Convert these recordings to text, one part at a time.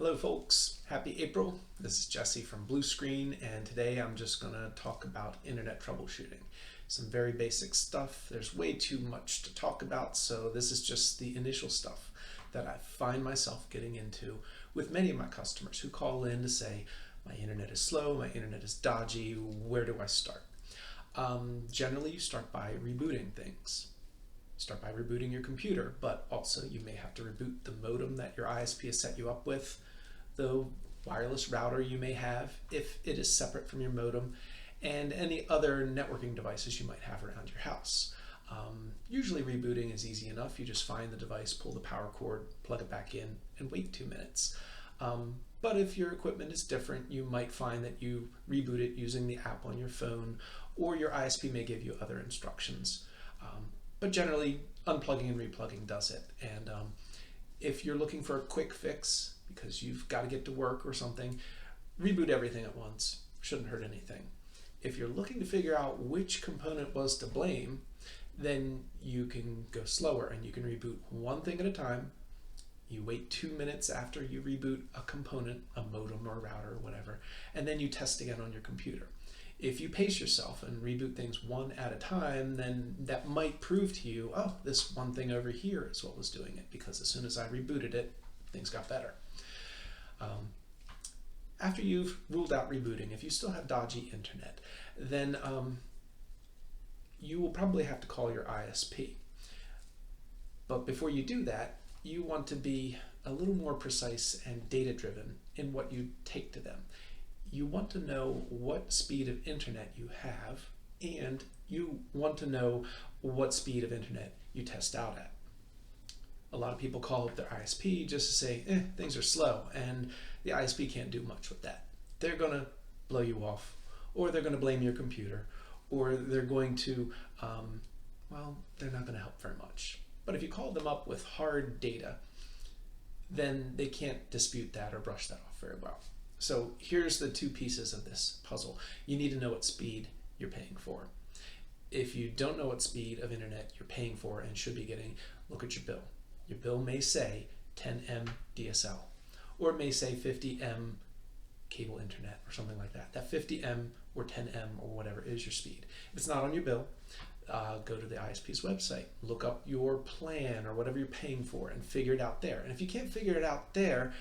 Hello folks, happy April. This is Jesse from Blue Screen, and today I'm just going to talk about internet troubleshooting. Some very basic stuff. There's way too much to talk about, so this is just the initial stuff that I find myself getting into with many of my customers who call in to say, my internet is slow, my internet is dodgy, where do I start? Generally you start by rebooting things. Start by rebooting your computer, but also you may have to reboot the modem that your ISP has set you up with, the wireless router you may have if it is separate from your modem, and any other networking devices you might have around your house. Usually rebooting is easy enough. You just find the device, pull the power cord, plug it back in, and wait 2 minutes. But if your equipment is different, you might find that you reboot it using the app on your phone, or your ISP may give you other instructions. But generally, unplugging and replugging does it. And if you're looking for a quick fix because you've got to get to work or something, reboot everything at once. Shouldn't hurt anything. If you're looking to figure out which component was to blame, then you can go slower and you can reboot one thing at a time. You wait 2 minutes after you reboot a component, a modem or a router or whatever, and then you test again on your computer. If you pace yourself and reboot things one at a time, then that might prove to you, oh, this one thing over here is what was doing it, because as soon as I rebooted it, things got better. After you've ruled out rebooting, if you still have dodgy internet, then you will probably have to call your ISP. But before you do that, you want to be a little more precise and data-driven in what you take to them. You want to know what speed of internet you have, and you want to know what speed of internet you test out at. A lot of people call up their ISP just to say, things are slow, and the ISP can't do much with that. They're going to blow you off, or they're going to blame your computer, or they're going to, they're not going to help very much. But if you call them up with hard data, then they can't dispute that or brush that off very well. So here's the two pieces of this puzzle. You need to know what speed you're paying for. If you don't know what speed of internet you're paying for and should be getting, look at your bill. Your bill may say 10M DSL, or it may say 50M cable internet or something like that. That 50M or 10M or whatever is your speed. If it's not on your bill, go to the ISP's website, look up your plan or whatever you're paying for and figure it out there. And if you can't figure it out there,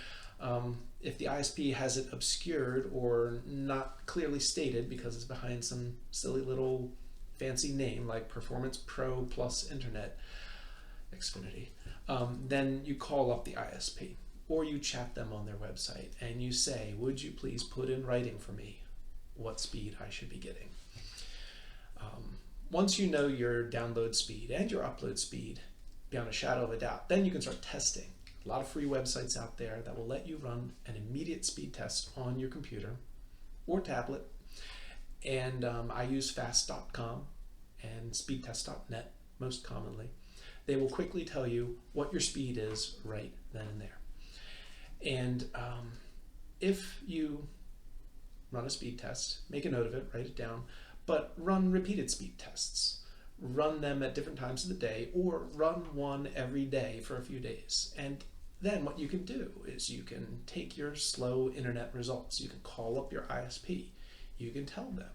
if the ISP has it obscured or not clearly stated because it's behind some silly little fancy name like Performance Pro Plus Internet Xfinity, then you call up the ISP or you chat them on their website and you say, would you please put in writing for me what speed I should be getting? Once you know your download speed and your upload speed beyond a shadow of a doubt, then you can start testing. A lot of free websites out there that will let you run an immediate speed test on your computer or tablet. And I use fast.com and speedtest.net most commonly. They will quickly tell you what your speed is right then and there. And if you run a speed test, make a note of it, write it down, but run repeated speed tests. Run them at different times of the day, or run one every day for a few days. And then what you can do is you can take your slow internet results. You can call up your ISP. You can tell them,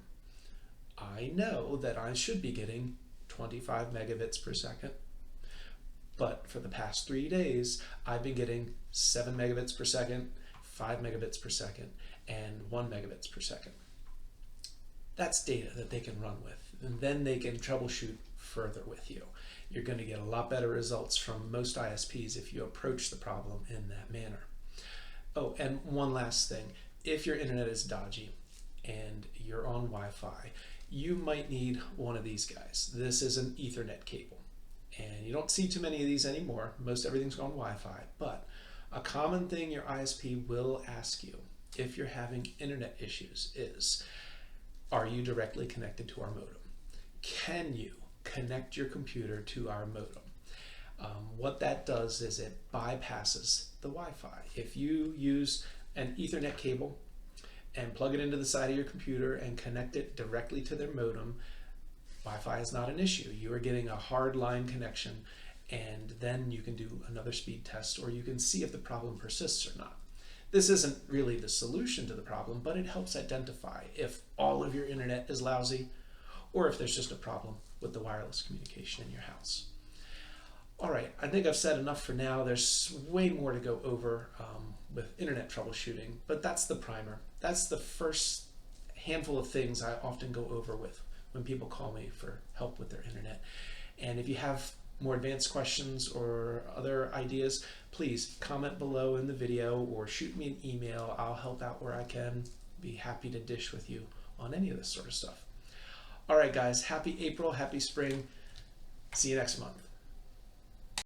I know that I should be getting 25 megabits per second, but for the past 3 days, I've been getting 7 megabits per second, 5 megabits per second, and 1 megabits per second. That's data that they can run with, and then they can troubleshoot further with you. You're going to get a lot better results from most ISPs if you approach the problem in that manner. Oh, and one last thing. If your internet is dodgy and you're on Wi-Fi, you might need one of these guys. This is an Ethernet cable, and you don't see too many of these anymore. Most everything's on Wi-Fi, but a common thing your ISP will ask you if you're having internet issues is, are you directly connected to our modem? Can you connect your computer to our modem? What that does is it bypasses the Wi-Fi. If you use an Ethernet cable and plug it into the side of your computer and connect it directly to their modem, Wi-Fi is not an issue. You are getting a hard line connection, and then you can do another speed test, or you can see if the problem persists or not. This isn't really the solution to the problem, but it helps identify if all of your internet is lousy or if there's just a problem with the wireless communication in your house. All right, I think I've said enough for now. There's way more to go over with internet troubleshooting, but that's the primer. That's the first handful of things I often go over with when people call me for help with their internet. And if you have more advanced questions or other ideas, please comment below in the video or shoot me an email. I'll help out where I can. Be happy to dish with you on any of this sort of stuff. All right, guys, happy April, happy spring. See you next month.